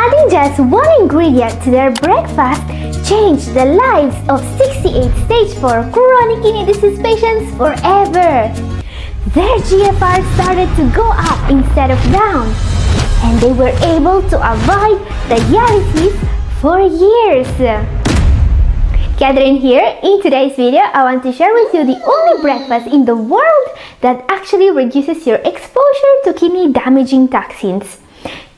Adding just one ingredient to their breakfast changed the lives of 68 stage 4 chronic kidney disease patients forever. Their GFR started to go up instead of down, and they were able to avoid dialysis for years. Catherine here. In today's video, I want to share with you the only breakfast in the world that actually reduces your exposure to kidney damaging toxins.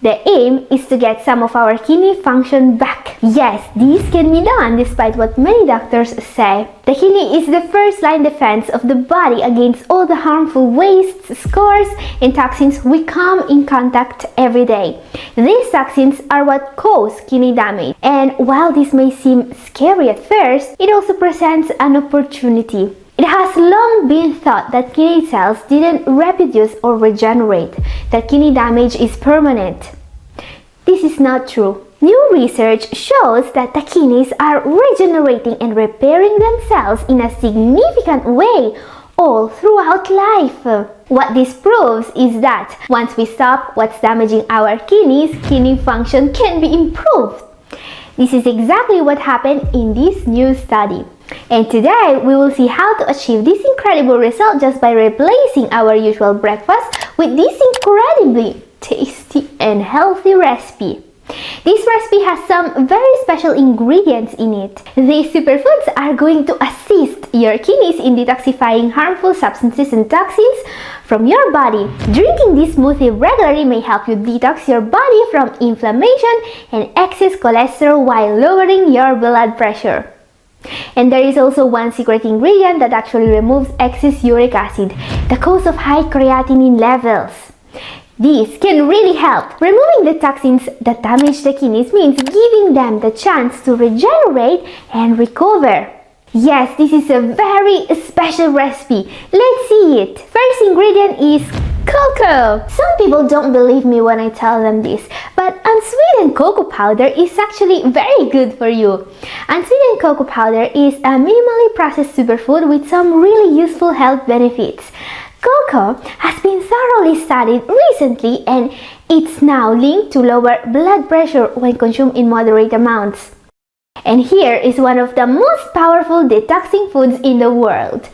The aim is to get some of our kidney function back. Yes, this can be done despite what many doctors say. The kidney is the first line defense of the body against all the harmful wastes, scores, and toxins we come in contact every day. These toxins are what cause kidney damage. And while this may seem scary at first, it also presents an opportunity. It has long been thought that kidney cells didn't reproduce or regenerate, that kidney damage is permanent. This is not true. New research shows that the kidneys are regenerating and repairing themselves in a significant way all throughout life. What this proves is that once we stop what's damaging our kidneys, kidney function can be improved. This is exactly what happened in this new study. And today, we will see how to achieve this incredible result just by replacing our usual breakfast with this incredibly tasty and healthy recipe. This recipe has some very special ingredients in it. These superfoods are going to assist your kidneys in detoxifying harmful substances and toxins from your body. Drinking this smoothie regularly may help you detox your body from inflammation and excess cholesterol while lowering your blood pressure. And there is also one secret ingredient that actually removes excess uric acid, the cause of high creatinine levels. This can really help. Removing the toxins that damage the kidneys means giving them the chance to regenerate and recover. Yes, this is a very special recipe. Let's see it. First ingredient is cocoa. Some people don't believe me when I tell them this, but unsweetened cocoa powder is actually very good for you. Unsweetened cocoa powder is a minimally processed superfood with some really useful health benefits. Cocoa has been thoroughly studied recently, and it's now linked to lower blood pressure when consumed in moderate amounts. And here is one of the most powerful detoxing foods in the world.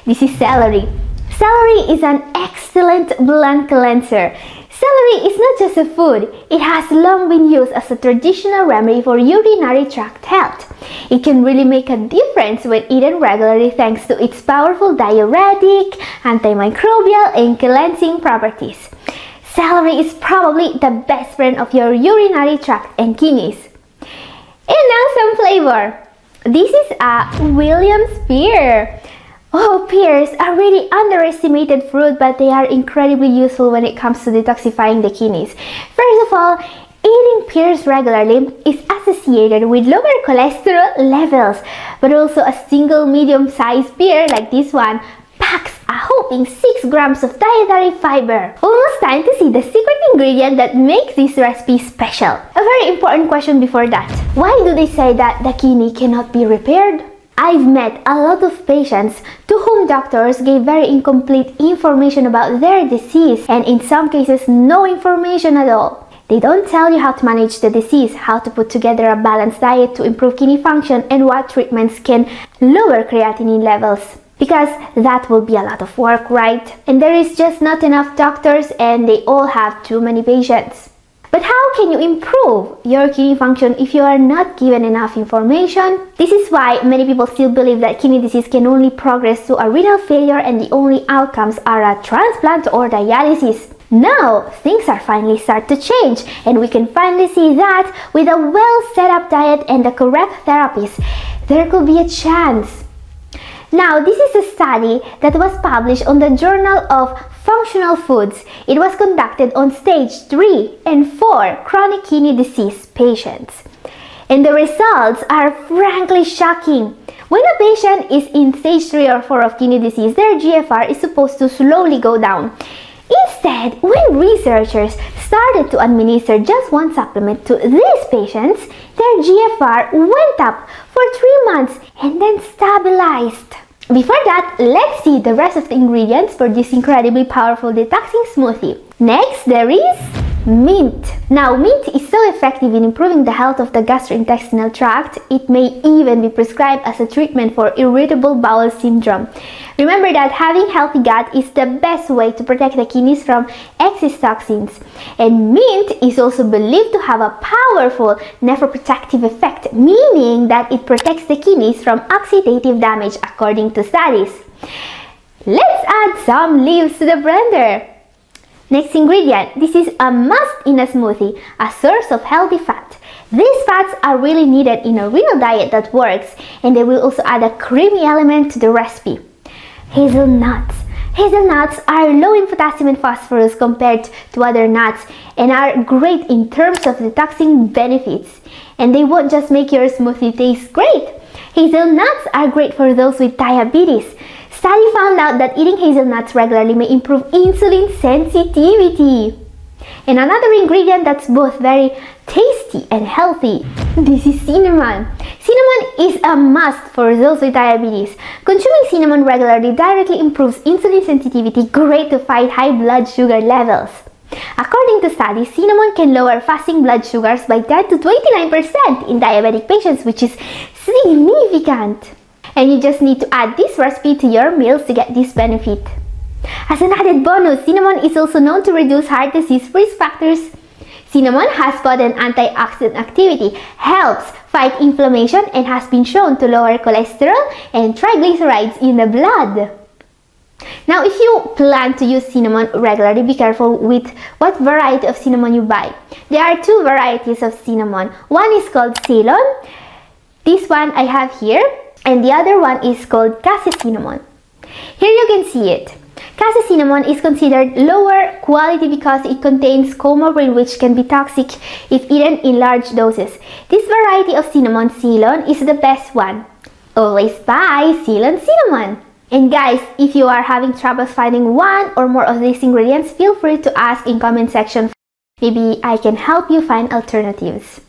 This is celery. Celery is an excellent blood cleanser. Celery is not just a food, it has long been used as a traditional remedy for urinary tract health. It can really make a difference when eaten regularly thanks to its powerful diuretic, antimicrobial, and cleansing properties. Celery is probably the best friend of your urinary tract and kidneys. And now some flavor. This is a Williams pear. Oh, pears are really underestimated fruit, but they are incredibly useful when it comes to detoxifying the kidneys. First of all, eating pears regularly is associated with lower cholesterol levels, but also a single medium-sized pear like this one packs a whopping 6 grams of dietary fiber. Almost time to see the secret ingredient that makes this recipe special. A very important question before that. Why do they say that the kidney cannot be repaired? I've met a lot of patients to whom doctors gave very incomplete information about their disease, and in some cases no information at all. They don't tell you how to manage the disease, how to put together a balanced diet to improve kidney function, and what treatments can lower creatinine levels. Because that will be a lot of work, right? And there is just not enough doctors, and they all have too many patients. But how can you improve your kidney function if you are not given enough information? This is why many people still believe that kidney disease can only progress to a renal failure and the only outcomes are a transplant or dialysis. Now, things are finally start to change, and we can finally see that with a well set up diet and the correct therapies, there could be a chance. Now, this is a study that was published on the Journal of Functional Foods. It was conducted on stage 3 and 4 chronic kidney disease patients. And the results are frankly shocking. When a patient is in stage 3 or 4 of kidney disease, their GFR is supposed to slowly go down. Instead, when researchers started to administer just one supplement to these patients, their GFR went up for 3 months and then stabilized. Before that, let's see the rest of the ingredients for this incredibly powerful detoxing smoothie. Next, there is Mint. Now, mint is so effective in improving the health of the gastrointestinal tract, it may even be prescribed as a treatment for irritable bowel syndrome. Remember that having healthy gut is the best way to protect the kidneys from excess toxins. And mint is also believed to have a powerful nephroprotective effect, meaning that it protects the kidneys from oxidative damage according to studies. Let's add some leaves to the blender. Next ingredient, this is a must in a smoothie, a source of healthy fat. These fats are really needed in a renal diet that works, and they will also add a creamy element to the recipe. Hazelnuts. Hazelnuts are low in potassium and phosphorus compared to other nuts and are great in terms of detoxing benefits. And they won't just make your smoothie taste great. Hazelnuts are great for those with diabetes. Study found out that eating hazelnuts regularly may improve insulin sensitivity. And another ingredient that's both very tasty and healthy, this is cinnamon. Cinnamon is a must for those with diabetes. Consuming cinnamon regularly directly improves insulin sensitivity, great to fight high blood sugar levels. According to studies, cinnamon can lower fasting blood sugars by 10 to 29% in diabetic patients, which is significant. And you just need to add this recipe to your meals to get this benefit. As an added bonus, cinnamon is also known to reduce heart disease risk factors. Cinnamon has potent antioxidant activity, helps fight inflammation, and has been shown to lower cholesterol and triglycerides in the blood. Now, if you plan to use cinnamon regularly, be careful with what variety of cinnamon you buy. There are two varieties of cinnamon. One is called Ceylon. This one I have here. And the other one is called cassis cinnamon. Here you can see it. Cassis cinnamon is considered lower quality because it contains coumarin, which can be toxic if eaten in large doses. This variety of cinnamon, Ceylon, is the best one. Always buy Ceylon cinnamon. And guys, if you are having trouble finding one or more of these ingredients, feel free to ask in comment section. Maybe I can help you find alternatives.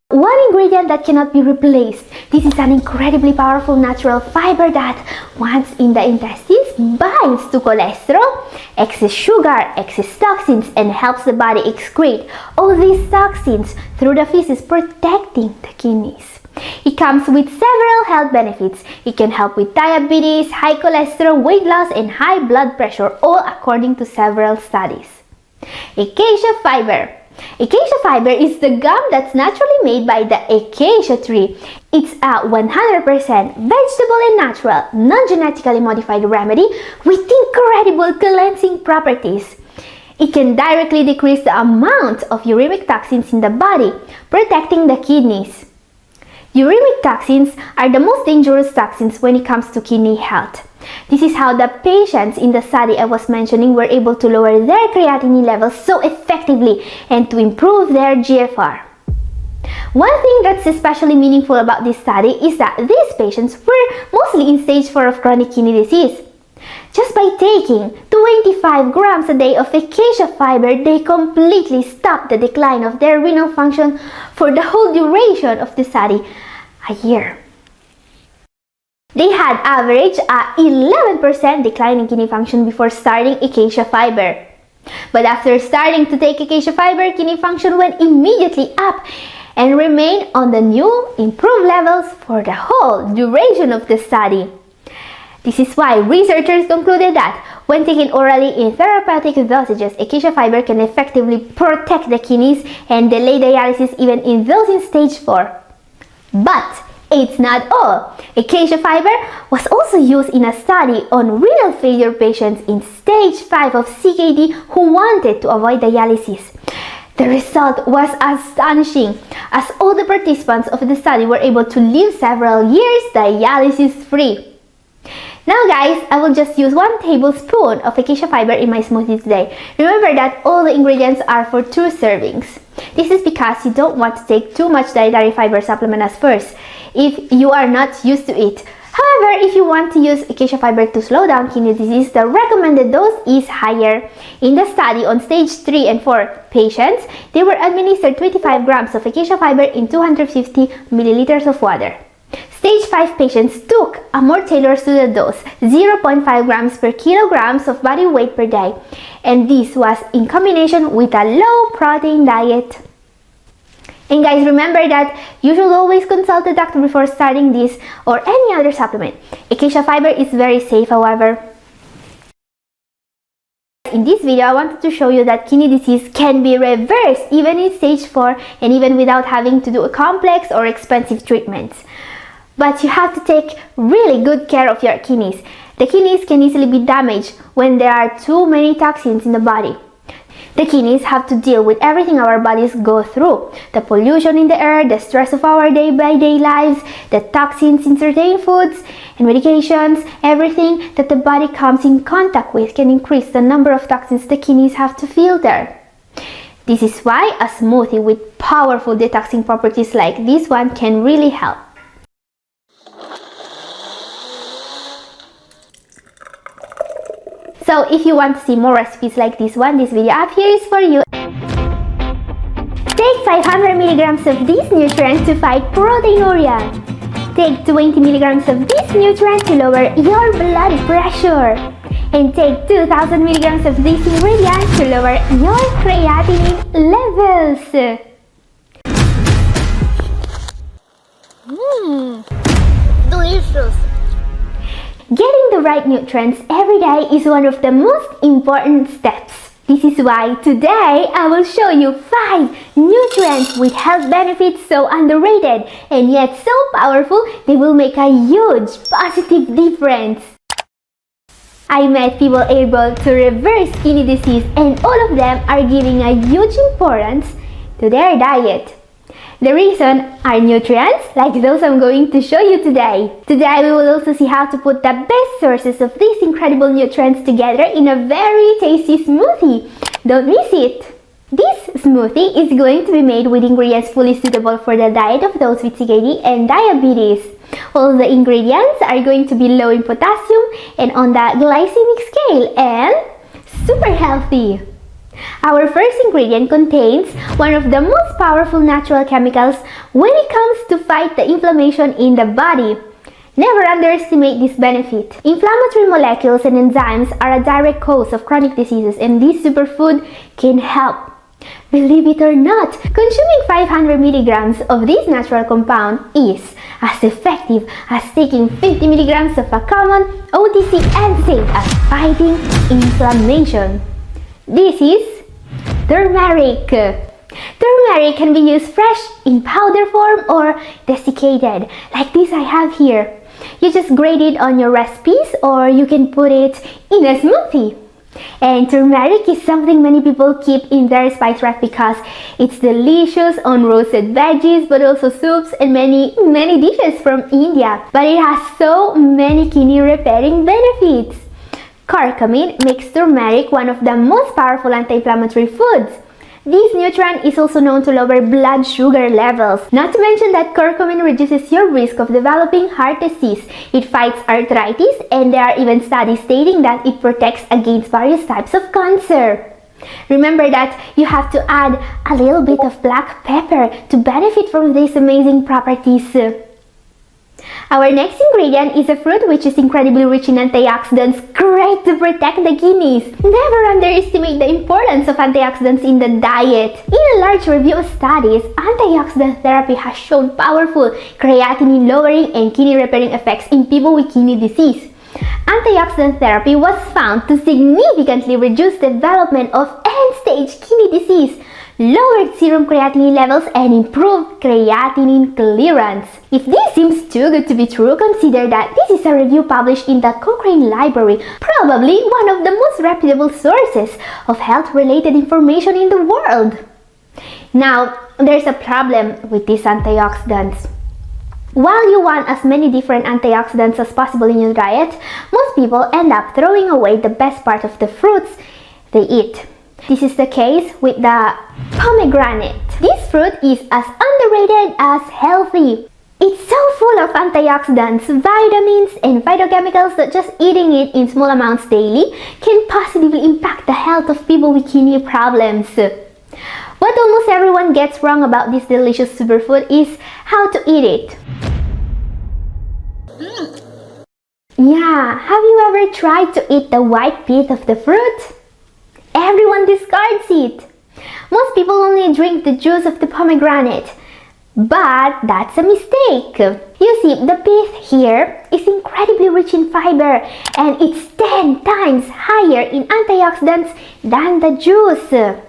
One ingredient that cannot be replaced. This is an incredibly powerful natural fiber that, once in the intestines, binds to cholesterol, excess sugar, excess toxins, and helps the body excrete all these toxins through the feces, protecting the kidneys. It comes with several health benefits. It can help with diabetes, high cholesterol, weight loss, and high blood pressure, all according to several studies. Acacia fiber. Acacia fiber is the gum that's naturally made by the acacia tree. It's a 100% vegetable and natural, non-genetically modified remedy with incredible cleansing properties. It can directly decrease the amount of uremic toxins in the body, protecting the kidneys. Uremic toxins are the most dangerous toxins when it comes to kidney health. This is how the patients in the study I was mentioning were able to lower their creatinine levels so effectively and to improve their GFR. One thing that's especially meaningful about this study is that these patients were mostly in stage 4 of chronic kidney disease. Just by taking 25 grams a day of acacia fiber, they completely stopped the decline of their renal function for the whole duration of the study, a year. They had average a 11% decline in kidney function before starting acacia fiber. But after starting to take acacia fiber, kidney function went immediately up and remained on the new improved levels for the whole duration of the study. This is why researchers concluded that when taken orally in therapeutic dosages, acacia fiber can effectively protect the kidneys and delay dialysis even in those in stage 4. But it's not all. Acacia fiber was also used in a study on renal failure patients in stage 5 of CKD who wanted to avoid dialysis. The result was astonishing, as all the participants of the study were able to live several years dialysis-free. Now guys, I will just use 1 tablespoon of acacia fiber in my smoothie today. Remember that all the ingredients are for 2 servings. This is because you don't want to take too much dietary fiber supplement at first, if you are not used to it. However, if you want to use acacia fiber to slow down kidney disease, the recommended dose is higher. In the study on stage 3 and 4 patients, they were administered 25 grams of acacia fiber in 250 milliliters of water. Stage 5 patients took a more tailored suited dose, 0.5 grams per kilograms of body weight per day, and this was in combination with a low protein diet. And guys, remember that you should always consult a doctor before starting this or any other supplement. Acacia fiber is very safe, however. In this video, I wanted to show you that kidney disease can be reversed even in stage 4 and even without having to do a complex or expensive treatments. But you have to take really good care of your kidneys. The kidneys can easily be damaged when there are too many toxins in the body. The kidneys have to deal with everything our bodies go through. The pollution in the air, the stress of our day-by-day lives, the toxins in certain foods and medications, everything that the body comes in contact with can increase the number of toxins the kidneys have to filter. This is why a smoothie with powerful detoxing properties like this one can really help. So if you want to see more recipes like this one, this video up here is for you. Take 500 milligrams of this nutrient to fight proteinuria. Take 20 milligrams of this nutrient to lower your blood pressure. And take 2000 milligrams of this ingredient to lower your creatinine levels. Delicious! Getting the right nutrients every day is one of the most important steps. This is why today I will show you 5 nutrients with health benefits so underrated and yet so powerful they will make a huge positive difference. I met people able to reverse kidney disease and all of them are giving a huge importance to their diet. The reason are nutrients like those I'm going to show you today. Today we will also see how to put the best sources of these incredible nutrients together in a very tasty smoothie. Don't miss it! This smoothie is going to be made with ingredients fully suitable for the diet of those with CKD and diabetes. All the ingredients are going to be low in potassium and on the glycemic scale and super healthy. Our first ingredient contains one of the most powerful natural chemicals when it comes to fight the inflammation in the body. Never underestimate this benefit. Inflammatory molecules and enzymes are a direct cause of chronic diseases and this superfood can help. Believe it or not, consuming 500 milligrams of this natural compound is as effective as taking 50 milligrams of a common OTC NSAID as fighting inflammation. This is turmeric. Turmeric can be used fresh in powder form or desiccated, like this I have here. You just grate it on your recipes or you can put it in a smoothie. And turmeric is something many people keep in their spice rack because it's delicious on roasted veggies but also soups and many dishes from India. But it has so many kidney repairing benefits. Curcumin makes turmeric one of the most powerful anti-inflammatory foods. This nutrient is also known to lower blood sugar levels. Not to mention that curcumin reduces your risk of developing heart disease. It fights arthritis and there are even studies stating that it protects against various types of cancer. Remember that you have to add a little bit of black pepper to benefit from these amazing properties. Our next ingredient is a fruit which is incredibly rich in antioxidants, great to protect the kidneys. Never underestimate the importance of antioxidants in the diet. In a large review of studies, antioxidant therapy has shown powerful creatinine lowering and kidney repairing effects in people with kidney disease. Antioxidant therapy was found to significantly reduce development of end-stage kidney disease, lowered serum creatinine levels and improved creatinine clearance. If this seems too good to be true, consider that this is a review published in the Cochrane Library, probably one of the most reputable sources of health-related information in the world. Now, there's a problem with these antioxidants. While you want as many different antioxidants as possible in your diet, most people end up throwing away the best part of the fruits they eat. This is the case with the pomegranate. This fruit is as underrated as healthy. It's so full of antioxidants, vitamins, and phytochemicals that just eating it in small amounts daily can positively impact the health of people with kidney problems. What almost everyone gets wrong about this delicious superfood is how to eat it. Yeah, have you ever tried to eat the white pith of the fruit? Everyone discards it. Most people only drink the juice of the pomegranate. But that's a mistake. You see, the pith here is incredibly rich in fiber and it's 10 times higher in antioxidants than the juice.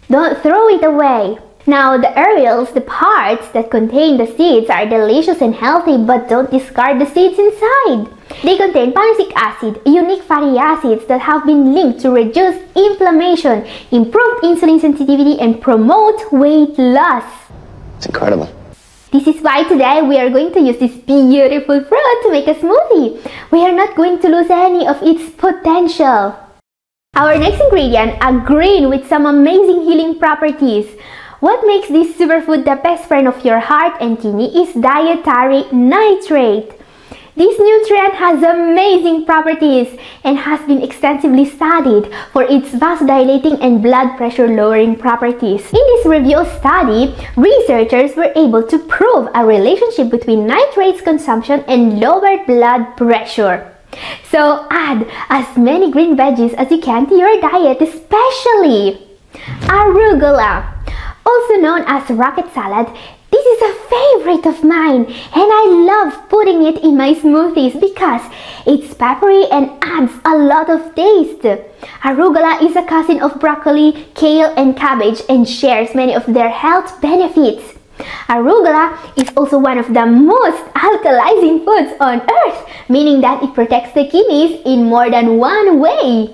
Don't throw it away. Now, the areoles, the parts that contain the seeds, are delicious and healthy, but don't discard the seeds inside. They contain panasic acid, unique fatty acids that have been linked to reduce inflammation, improve insulin sensitivity, and promote weight loss. It's incredible. This is why today we are going to use this beautiful fruit to make a smoothie. We are not going to lose any of its potential. Our next ingredient, a green with some amazing healing properties. What makes this superfood the best friend of your heart and kidney is dietary nitrate. This nutrient has amazing properties and has been extensively studied for its vasodilating and blood pressure lowering properties. In this review study, researchers were able to prove a relationship between nitrates consumption and lowered blood pressure. So add as many green veggies as you can to your diet, especially arugula. Also known as rocket salad, this is a favorite of mine and I love putting it in my smoothies because it's peppery and adds a lot of taste. Arugula is a cousin of broccoli, kale and cabbage and shares many of their health benefits. Arugula is also one of the most alkalizing foods on earth, meaning that it protects the kidneys in more than one way.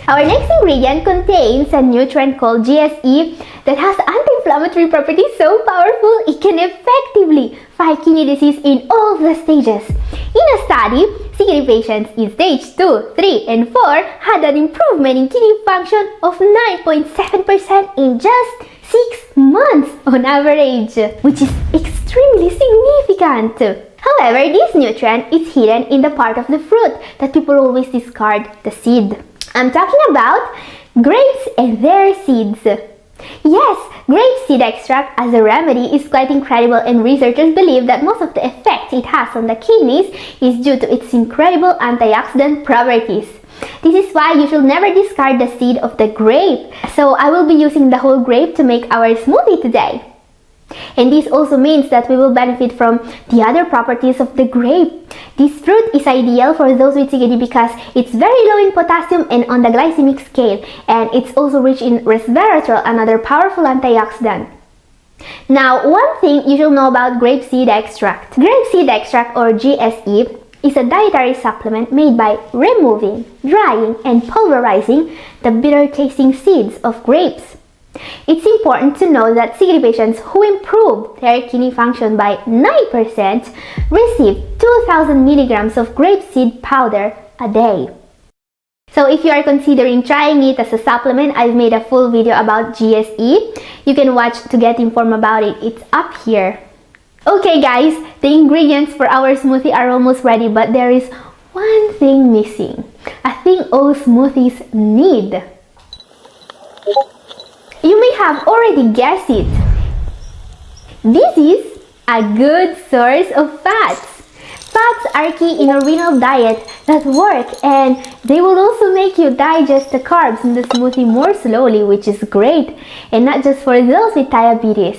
Our next ingredient contains a nutrient called GSE that has anti-inflammatory properties so powerful it can effectively fight kidney disease in all the stages. In a study, CKD patients in stage 2, 3, and 4 had an improvement in kidney function of 9.7% in just 6 months on average, which is extremely significant. However, this nutrient is hidden in the part of the fruit that people always discard, the seed. I'm talking about grapes and their seeds. Yes, grape seed extract as a remedy is quite incredible and researchers believe that most of the effect it has on the kidneys is due to its incredible antioxidant properties. This is why you should never discard the seed of the grape. So I will be using the whole grape to make our smoothie today. And this also means that we will benefit from the other properties of the grape. This fruit is ideal for those with CKD because it's very low in potassium and on the glycemic scale, and it's also rich in resveratrol, another powerful antioxidant. Now, one thing you should know about grape seed extract. Grape seed extract, or GSE, is a dietary supplement made by removing, drying, and pulverizing the bitter-tasting seeds of grapes. It's important to know that CKD patients who improved their kidney function by 9% received 2,000 milligrams of grapeseed powder a day. So if you are considering trying it as a supplement, I've made a full video about GSE. You can watch to get informed about it. It's up here. Okay guys, the ingredients for our smoothie are almost ready, but there is one thing missing. A thing all smoothies need. You may have already guessed it. This is a good source of fats. Fats are key in a renal diet that work, and they will also make you digest the carbs in the smoothie more slowly, which is great, and not just for those with diabetes.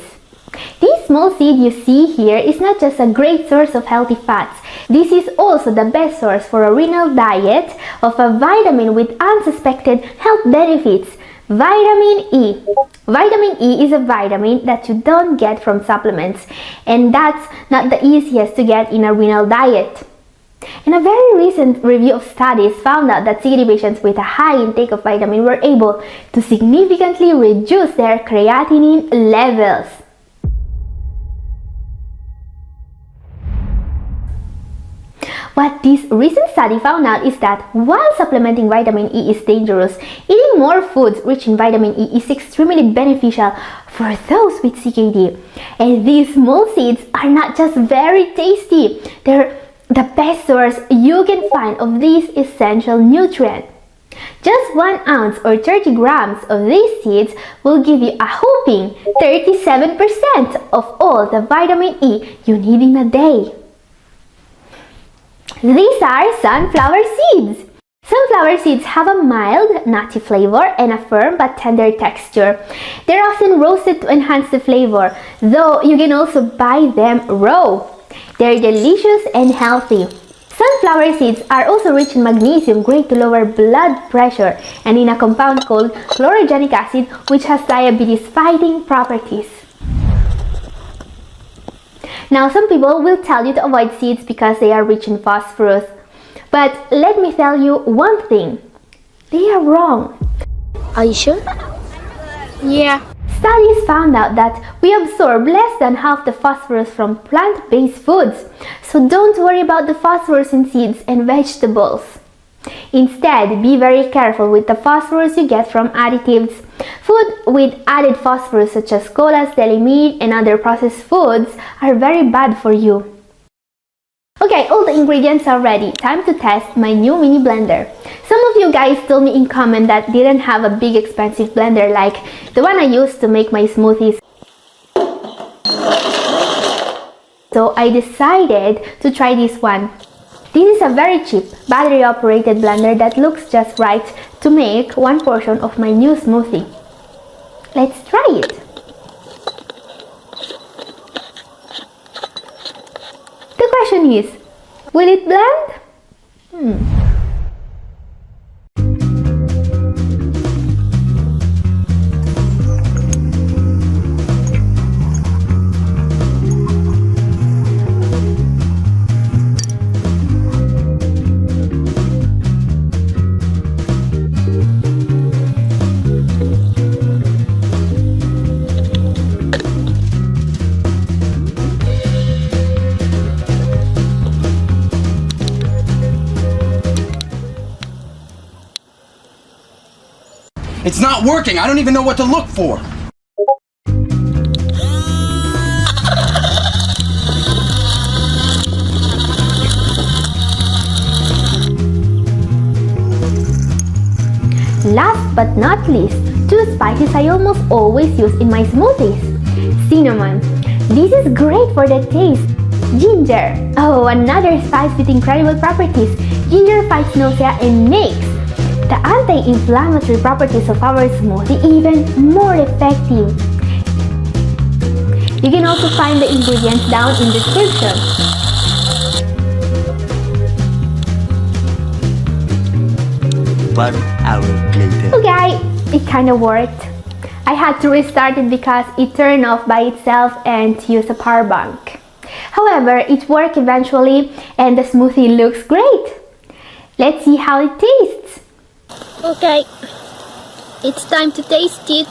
This small seed you see here is not just a great source of healthy fats. This is also the best source for a renal diet of a vitamin with unsuspected health benefits. Vitamin E. Vitamin E is a vitamin that you don't get from supplements, and that's not the easiest to get in a renal diet. And a very recent review of studies found out that CKD patients with a high intake of vitamin were able to significantly reduce their creatinine levels. What this recent study found out is that while supplementing vitamin E is dangerous, eating more foods rich in vitamin E is extremely beneficial for those with CKD. And these small seeds are not just very tasty, they're the best source you can find of this essential nutrient. Just 1 ounce or 30 grams of these seeds will give you a whopping 37% of all the vitamin E you need in a day. These are sunflower seeds. Sunflower seeds have a mild, nutty flavor and a firm but tender texture. They're often roasted to enhance the flavor, though you can also buy them raw. They're delicious and healthy. Sunflower seeds are also rich in magnesium, great to lower blood pressure, and in a compound called chlorogenic acid, which has diabetes-fighting properties. Now, some people will tell you to avoid seeds because they are rich in phosphorus. But let me tell you one thing. They are wrong. Are you sure? Yeah. Studies found out that we absorb less than half the phosphorus from plant-based foods. So don't worry about the phosphorus in seeds and vegetables. Instead, be very careful with the phosphorus you get from additives. Food with added phosphorus such as colas, deli meat, and other processed foods are very bad for you. Okay, all the ingredients are ready. Time to test my new mini blender. Some of you guys told me in comment that didn't have a big expensive blender like the one I used to make my smoothies. So I decided to try this one. This is a very cheap battery operated blender that looks just right to make one portion of my new smoothie. Let's try it. The question is, will it blend? It's not working. I don't even know what to look for. Last but not least, two spices I almost always use in my smoothies. Cinnamon. This is great for the taste. Ginger. Oh, another spice with incredible properties. Ginger fights nausea and makes the anti-inflammatory properties of our smoothie even more effective. You can also find the ingredients down in the description. 1 hour later. Okay, it kinda worked. I had to restart it because it turned off by itself and use a power bank. However, it worked eventually and the smoothie looks great. Let's see how it tastes. Okay. It's time to taste it.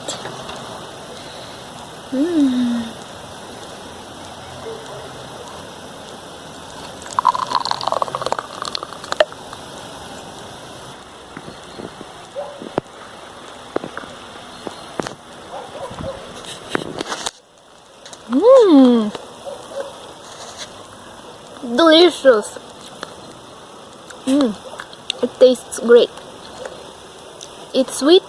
Delicious. It tastes great. It's sweet.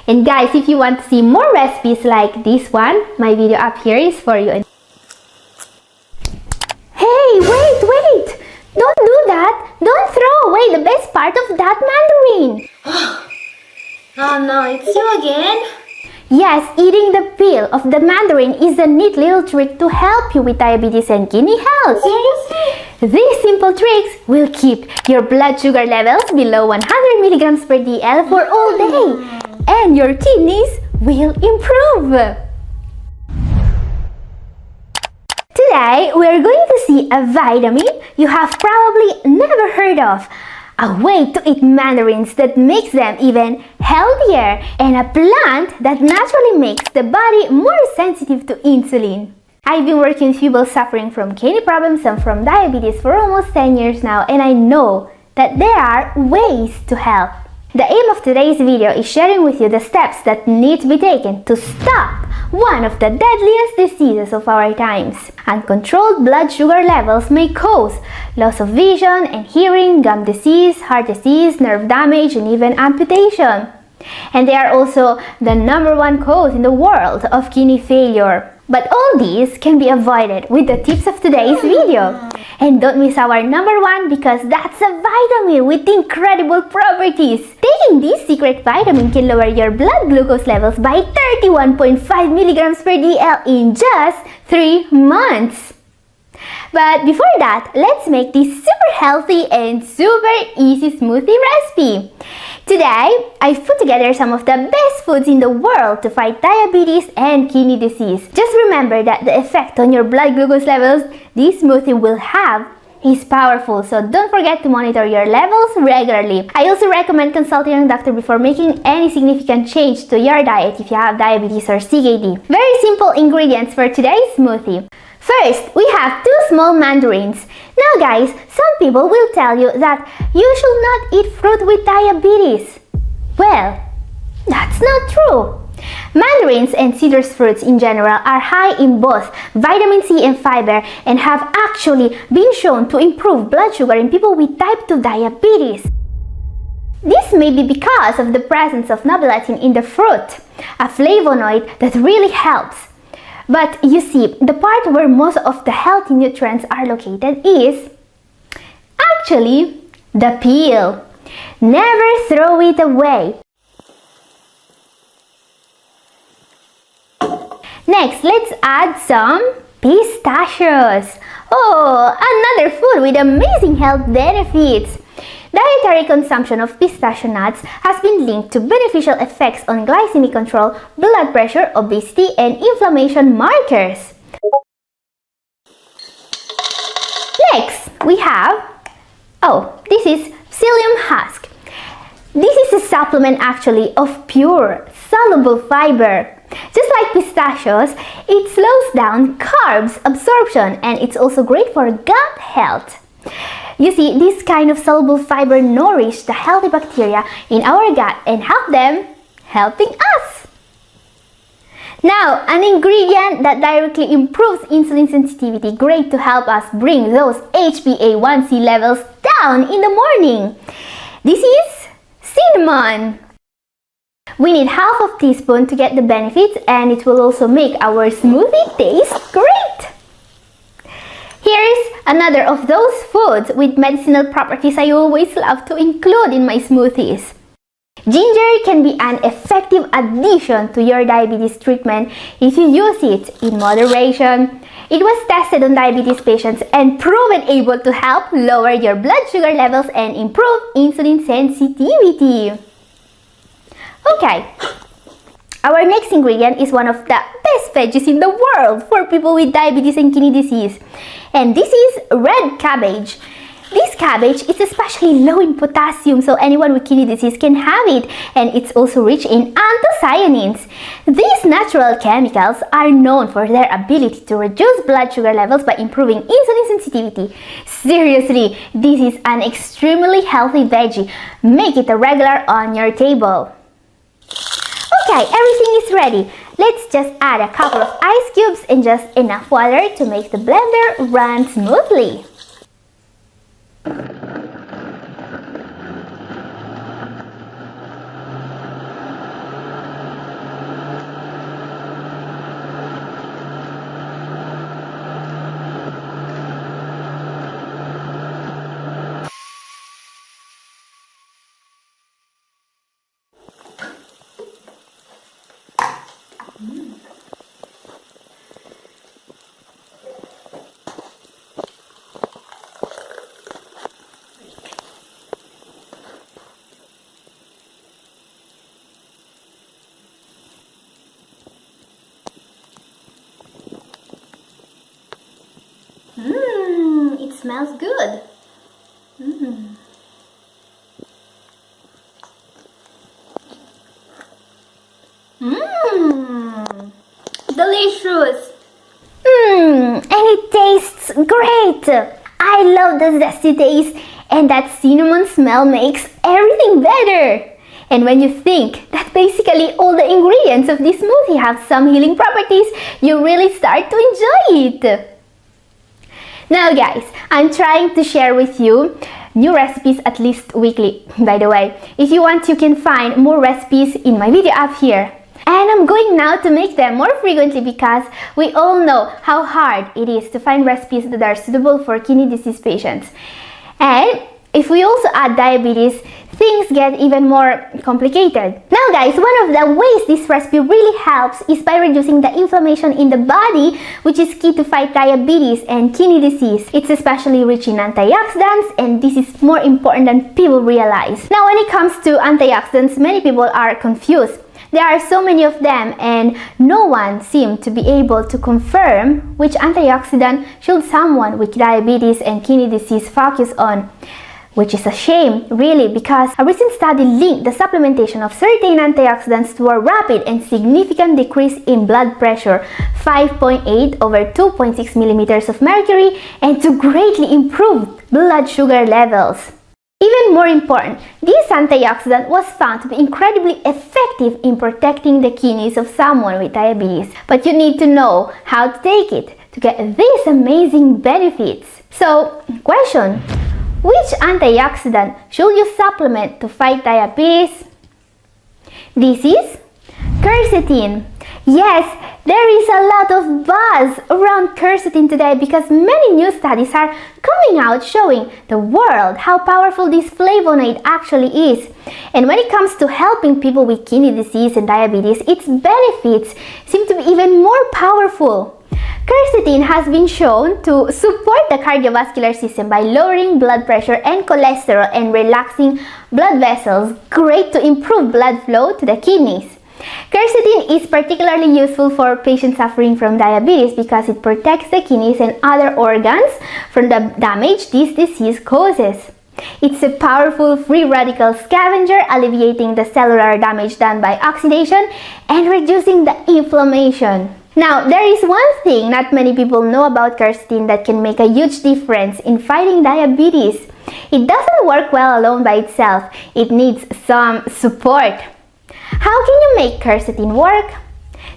And guys, if you want to see more recipes like this one, my video up here is for you. Hey, wait! Don't do that! Don't throw away the best part of that mandarin! Oh no, it's you again? Yes, eating the peel of the mandarin is a neat little trick to help you with diabetes and kidney health. Seriously? These simple tricks will keep your blood sugar levels below 100 milligrams per DL for all day, and your kidneys will improve. Today, we are going to see a vitamin you have probably never heard of, a way to eat mandarins that makes them even healthier, and a plant that naturally makes the body more sensitive to insulin. I've been working with people suffering from kidney problems and from diabetes for almost 10 years now, and I know that there are ways to help. The aim of today's video is sharing with you the steps that need to be taken to stop one of the deadliest diseases of our times. Uncontrolled blood sugar levels may cause loss of vision and hearing, gum disease, heart disease, nerve damage, and even amputation. And they are also the #1 cause in the world of kidney failure. But all these can be avoided with the tips of today's video. And don't miss our #1 because that's a vitamin with incredible properties. Taking this secret vitamin can lower your blood glucose levels by 31.5 milligrams per dl in just 3 months. But before that, let's make this super healthy and super easy smoothie recipe. Today, I've put together some of the best foods in the world to fight diabetes and kidney disease. Just remember that the effect on your blood glucose levels this smoothie will have is powerful, so don't forget to monitor your levels regularly. I also recommend consulting your doctor before making any significant change to your diet if you have diabetes or CKD. Very simple ingredients for today's smoothie. First, we have 2 small mandarins. Now guys, some people will tell you that you should not eat fruit with diabetes. Well, that's not true. Mandarins and citrus fruits in general are high in both vitamin C and fiber and have actually been shown to improve blood sugar in people with type 2 diabetes. This may be because of the presence of nobelatin in the fruit, a flavonoid that really helps. But you see, the part where most of the healthy nutrients are located is actually the peel. Never throw it away. Next, let's add some pistachios. Oh, another food with amazing health benefits. Dietary consumption of pistachio nuts has been linked to beneficial effects on glycemic control, blood pressure, obesity, and inflammation markers. Next, we have, this is psyllium husk. This is a supplement actually of pure, soluble fiber. Just like pistachios, it slows down carbs absorption and it's also great for gut health. You see, this kind of soluble fiber nourish the healthy bacteria in our gut and help them helping us. Now, an ingredient that directly improves insulin sensitivity, great to help us bring those HbA1c levels down in the morning. This is cinnamon. We need half a teaspoon to get the benefits and it will also make our smoothie taste great. Here is another of those foods with medicinal properties I always love to include in my smoothies. Ginger can be an effective addition to your diabetes treatment if you use it in moderation. It was tested on diabetes patients and proven able to help lower your blood sugar levels and improve insulin sensitivity. Okay, our next ingredient is one of the best veggies in the world for people with diabetes and kidney disease. And this is red cabbage. This cabbage is especially low in potassium, so anyone with kidney disease can have it. And it's also rich in anthocyanins. These natural chemicals are known for their ability to reduce blood sugar levels by improving insulin sensitivity. Seriously, this is an extremely healthy veggie. Make it a regular on your table. Okay, everything is ready. Let's just add a couple of ice cubes and just enough water to make the blender run smoothly. It smells good. Delicious. And it tastes great. I love the zesty taste, and that cinnamon smell makes everything better. And when you think that basically all the ingredients of this smoothie have some healing properties, you really start to enjoy it. Now guys, I'm trying to share with you new recipes at least weekly, by the way. If you want, you can find more recipes in my video up here. And I'm going now to make them more frequently because we all know how hard it is to find recipes that are suitable for kidney disease patients. And if we also add diabetes, things get even more complicated. Now guys, one of the ways this recipe really helps is by reducing the inflammation in the body, which is key to fight diabetes and kidney disease. It's especially rich in antioxidants, and this is more important than people realize. Now when it comes to antioxidants, many people are confused. There are so many of them, and no one seems to be able to confirm which antioxidant should someone with diabetes and kidney disease focus on. Which is a shame, really, because a recent study linked the supplementation of certain antioxidants to a rapid and significant decrease in blood pressure, 5.8 over 2.6 millimeters of mercury, and to greatly improved blood sugar levels. Even more important, this antioxidant was found to be incredibly effective in protecting the kidneys of someone with diabetes. But you need to know how to take it to get these amazing benefits. So, question: which antioxidant should you supplement to fight diabetes? This is quercetin. Yes, there is a lot of buzz around quercetin today because many new studies are coming out showing the world how powerful this flavonoid actually is. And when it comes to helping people with kidney disease and diabetes, its benefits seem to be even more powerful. Quercetin has been shown to support the cardiovascular system by lowering blood pressure and cholesterol and relaxing blood vessels, great to improve blood flow to the kidneys. Quercetin is particularly useful for patients suffering from diabetes because it protects the kidneys and other organs from the damage this disease causes. It's a powerful free radical scavenger, alleviating the cellular damage done by oxidation and reducing the inflammation. Now, there is one thing not many people know about quercetin that can make a huge difference in fighting diabetes. It doesn't work well alone by itself. It needs some support. How can you make quercetin work?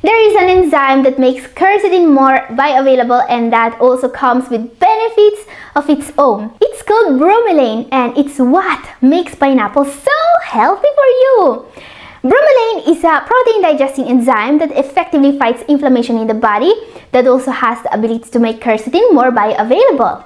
There is an enzyme that makes quercetin more bioavailable, and that also comes with benefits of its own. It's called bromelain, and it's what makes pineapple so healthy for you. Bromelain is a protein digesting enzyme that effectively fights inflammation in the body, that also has the ability to make quercetin more bioavailable.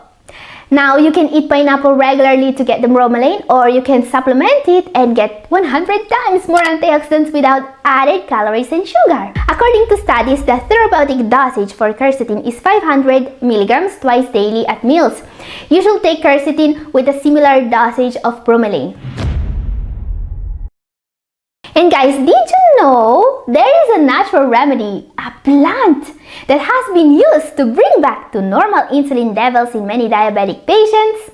Now, you can eat pineapple regularly to get the bromelain, or you can supplement it and get 100 times more antioxidants without added calories and sugar. According to studies, the therapeutic dosage for quercetin is 500 milligrams twice daily at meals. You should take quercetin with a similar dosage of bromelain. And guys, did you know there is a natural remedy, a plant, that has been used to bring back to normal insulin levels in many diabetic patients?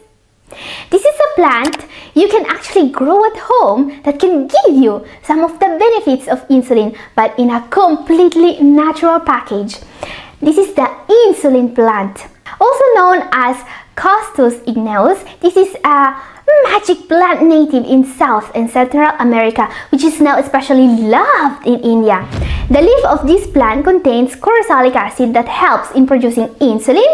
This is a plant you can actually grow at home that can give you some of the benefits of insulin, but in a completely natural package. This is the insulin plant, also known as Costus igneus. This is a magic plant native in South and Central America, which is now especially loved in India. The leaf of this plant contains chlorosolic acid that helps in producing insulin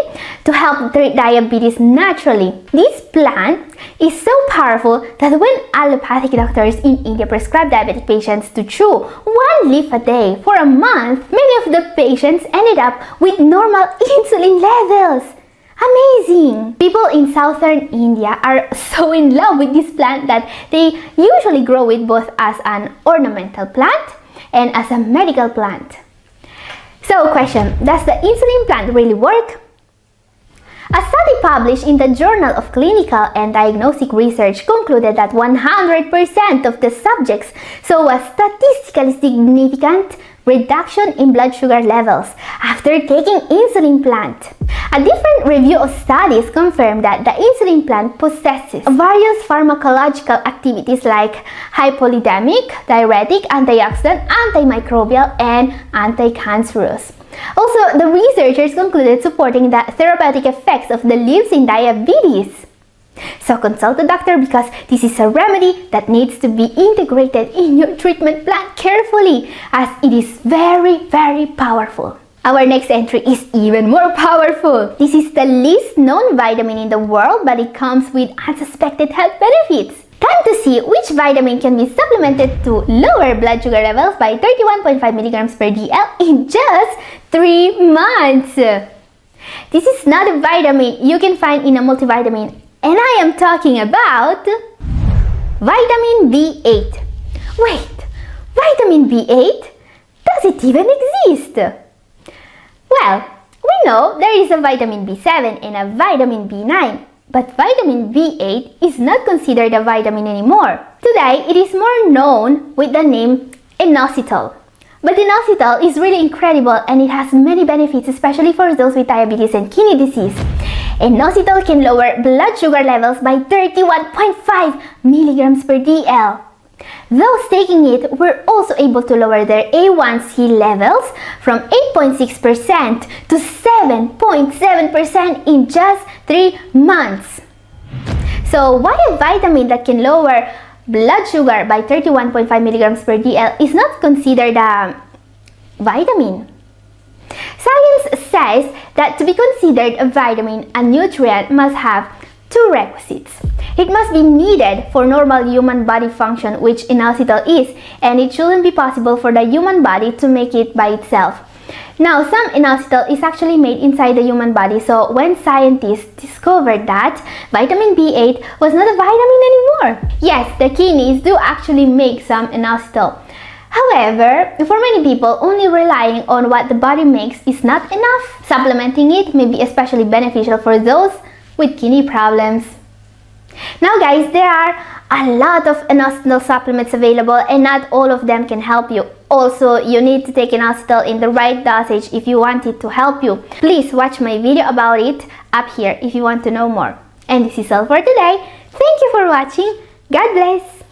to help treat diabetes naturally. This plant is so powerful that when allopathic doctors in India prescribe diabetic patients to chew one leaf a day for a month, many of the patients ended up with normal insulin levels. Amazing! People in southern India are so in love with this plant that they usually grow it both as an ornamental plant and as a medical plant. So, question: does the insulin plant really work? A study published in the Journal of Clinical and Diagnostic Research concluded that 100% of the subjects saw a statistically significant reduction in blood sugar levels after taking insulin plant. A different review of studies confirmed that the insulin plant possesses various pharmacological activities like hypolipidemic, diuretic, antioxidant, antimicrobial, and anti-cancerous. Also, the researchers concluded supporting the therapeutic effects of the leaves in diabetes. So consult a doctor because this is a remedy that needs to be integrated in your treatment plan carefully, as it is very, very powerful. Our next entry is even more powerful. This is the least known vitamin in the world, but it comes with unsuspected health benefits. Time to see which vitamin can be supplemented to lower blood sugar levels by 31.5 milligrams per dl in just 3 months. This is not a vitamin you can find in a multivitamin, and I am talking about vitamin B8. Wait, vitamin B8? Does it even exist? Well, we know there is a vitamin B7 and a vitamin B9, but vitamin B8 is not considered a vitamin anymore. Today, it is more known with the name inositol. But inositol is really incredible and it has many benefits, especially for those with diabetes and kidney disease. Inositol can lower blood sugar levels by 31.5 milligrams per dl. Those taking it were also able to lower their A1C levels from 8.6% to 7.7% in just 3 months. So why a vitamin that can lower blood sugar by 31.5 milligrams per dl is not considered a vitamin? Science says that to be considered a vitamin, a nutrient must have 2 requisites. It must be needed for normal human body function, which inositol is, and it shouldn't be possible for the human body to make it by itself. Now, some inositol is actually made inside the human body, so when scientists discovered that vitamin B8 was not a vitamin anymore. Yes, the kidneys do actually make some inositol. However, for many people, only relying on what the body makes is not enough. Supplementing it may be especially beneficial for those with kidney problems. Now guys, there are a lot of inositol supplements available and not all of them can help you. Also, you need to take inositol in the right dosage if you want it to help you. Please watch my video about it up here if you want to know more. And this is all for today. Thank you for watching. God bless.